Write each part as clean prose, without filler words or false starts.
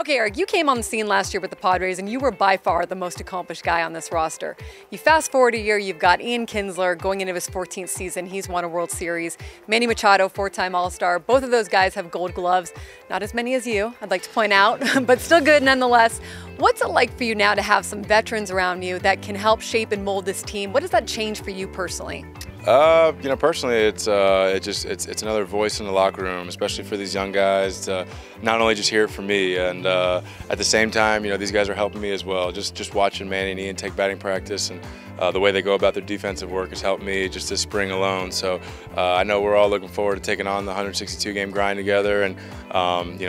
Okay, Eric, you came on the scene last year with the Padres, and you were by far the most accomplished guy on this roster. You fast forward a year, you've got Ian Kinsler going into his 14th season. He's won a World Series. Manny Machado, four-time All-Star. Both of those guys have gold gloves. Not as many as you, I'd like to point out, but still good nonetheless. What's it like for you now to have some veterans around you that can help shape and mold this team? What does that change for you personally? Personally, it's another voice in the locker room, especially for these young guys to not only just hear it from me, and at the same time, these guys are helping me as well. Just watching Manny and Ian take batting practice and the way they go about their defensive work has helped me just this spring alone. So I know we're all looking forward to taking on the 162-game grind together, and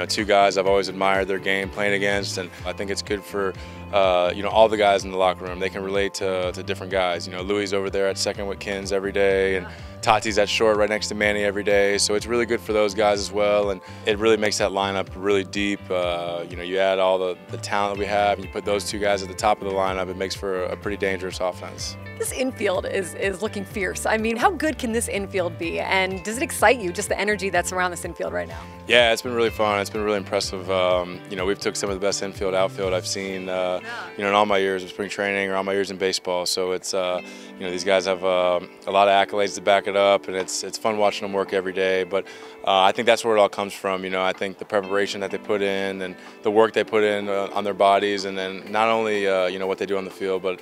two guys I've always admired their game playing against, and I think it's good for all the guys in the locker room. They can relate to different guys. Louis over there at second with Kins every day, and Tati's at short right next to Manny every day. So it's really good for those guys as well, and it really makes that lineup really deep. You add all the talent we have, and you put those two guys at the top of the lineup, it makes for a pretty dangerous offense. This infield is looking fierce. I mean, how good can this infield be? And does it excite you, just the energy that's around this infield right now? Yeah, it's been really fun. It's been really impressive. We've took some of the best infield, outfield I've seen, in all my years of spring training or all my years in baseball. So it's, these guys have a lot of accolades to back it up, and it's fun watching them work every day. But I think that's where it all comes from. I think the preparation that they put in and the work they put in on their bodies, and then not only what they do on the field, but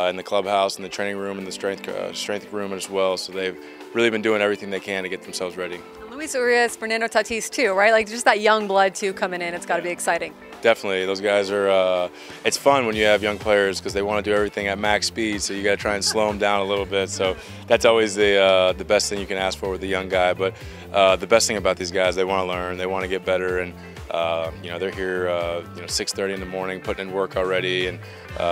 in the clubhouse, in the training room, and the strength room as well. So they've really been doing everything they can to get themselves ready. Luis Urias, Fernando Tatis too, right? Like just that young blood too coming in. It's got to be exciting. Definitely, those guys are. It's fun when you have young players because they want to do everything at max speed. So you got to try and slow them down a little bit. So that's always the best thing you can ask for with a young guy. But the best thing about these guys, they want to learn, they want to get better, and they're here 6:30 in the morning putting in work already, and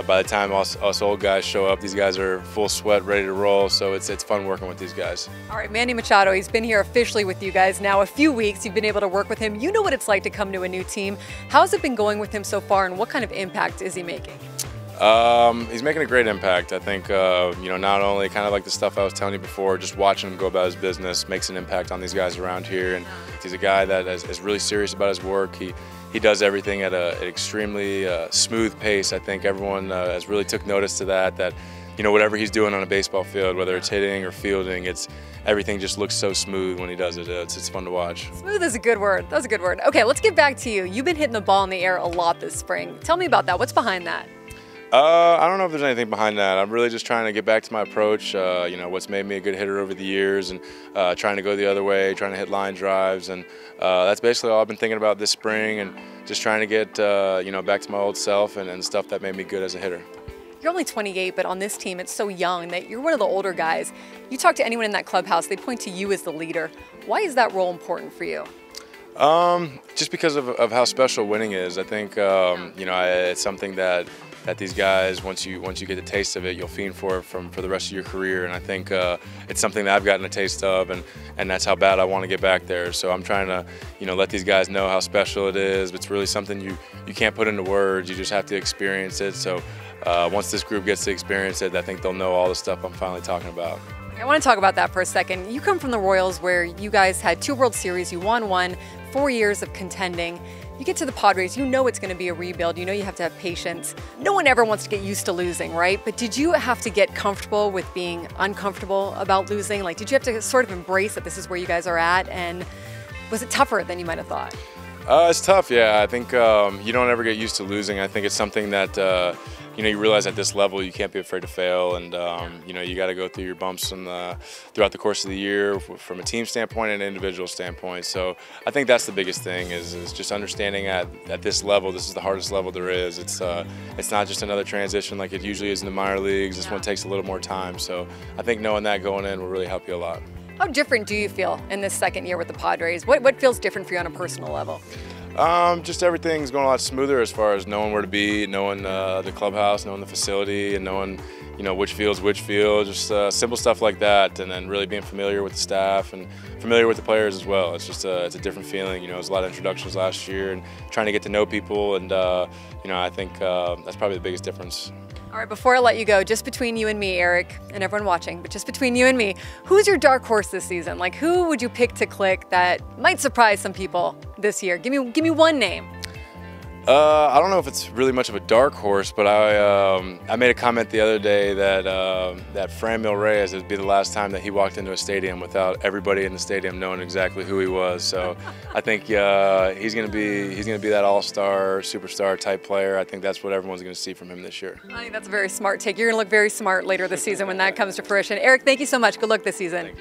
by the time us old guys show up, these guys are full sweat, ready to roll. So it's fun working with these guys. All right, Manny Machado, he's been here officially with you guys now a few weeks. You've been able to work with him. You know what it's like to come to a new team. How's it been going with him so far, and what kind of impact is he making? He's making a great impact. I think, not only kind of like the stuff I was telling you before, just watching him go about his business makes an impact on these guys around here. And he's a guy that is really serious about his work. He does everything at an extremely smooth pace. I think everyone has really took notice to that whatever he's doing on a baseball field, whether it's hitting or fielding, everything just looks so smooth when he does it. It's fun to watch. Smooth is a good word. That's a good word. Okay, let's get back to you. You've been hitting the ball in the air a lot this spring. Tell me about that. What's behind that? I don't know if there's anything behind that. I'm really just trying to get back to my approach, what's made me a good hitter over the years, and trying to go the other way, trying to hit line drives, and that's basically all I've been thinking about this spring, and just trying to get back to my old self and stuff that made me good as a hitter. You're only 28, but on this team, it's so young that you're one of the older guys. You talk to anyone in that clubhouse, they point to you as the leader. Why is that role important for you? Just because of how special winning is. I think, it's something that these guys, once you get a taste of it, you'll fiend for it for the rest of your career. And I think it's something that I've gotten a taste of, and that's how bad I want to get back there. So I'm trying to, let these guys know how special it is. It's really something you can't put into words. You just have to experience it. So once this group gets to experience it, I think they'll know all the stuff I'm finally talking about. I want to talk about that for a second. You come from the Royals, where you guys had 2 World Series, you won 1, 4 years of contending. You get to the Padres, you know it's going to be a rebuild, you know you have to have patience. No one ever wants to get used to losing, right? But did you have to get comfortable with being uncomfortable about losing? Like, did you have to sort of embrace that this is where you guys are at? And was it tougher than you might have thought? It's tough, yeah. I think you don't ever get used to losing. I think it's something that you realize at this level you can't be afraid to fail, and you got to go through your bumps throughout the course of the year from a team standpoint and an individual standpoint. So I think that's the biggest thing is just understanding at this level, this is the hardest level there is. It's not just another transition like it usually is in the minor leagues. This one takes a little more time. So I think knowing that going in will really help you a lot. How different do you feel in this second year with the Padres? What feels different for you on a personal level? Just everything's going a lot smoother as far as knowing where to be, knowing the clubhouse, knowing the facility, and knowing which field, just simple stuff like that, and then really being familiar with the staff and familiar with the players as well. It's just it's a different feeling. It was a lot of introductions last year and trying to get to know people, and I think that's probably the biggest difference. All right, before I let you go, just between you and me, Eric, and everyone watching, but just between you and me, who's your dark horse this season? Like, who would you pick to click that might surprise some people this year? Give me one name. I don't know if it's really much of a dark horse, but I made a comment the other day that that Franmil Reyes, it would be the last time that he walked into a stadium without everybody in the stadium knowing exactly who he was. So I think he's going to be that all-star, superstar type player. I think that's what everyone's going to see from him this year. I think that's a very smart take. You're going to look very smart later this season when that comes to fruition. Eric, thank you so much. Good luck this season.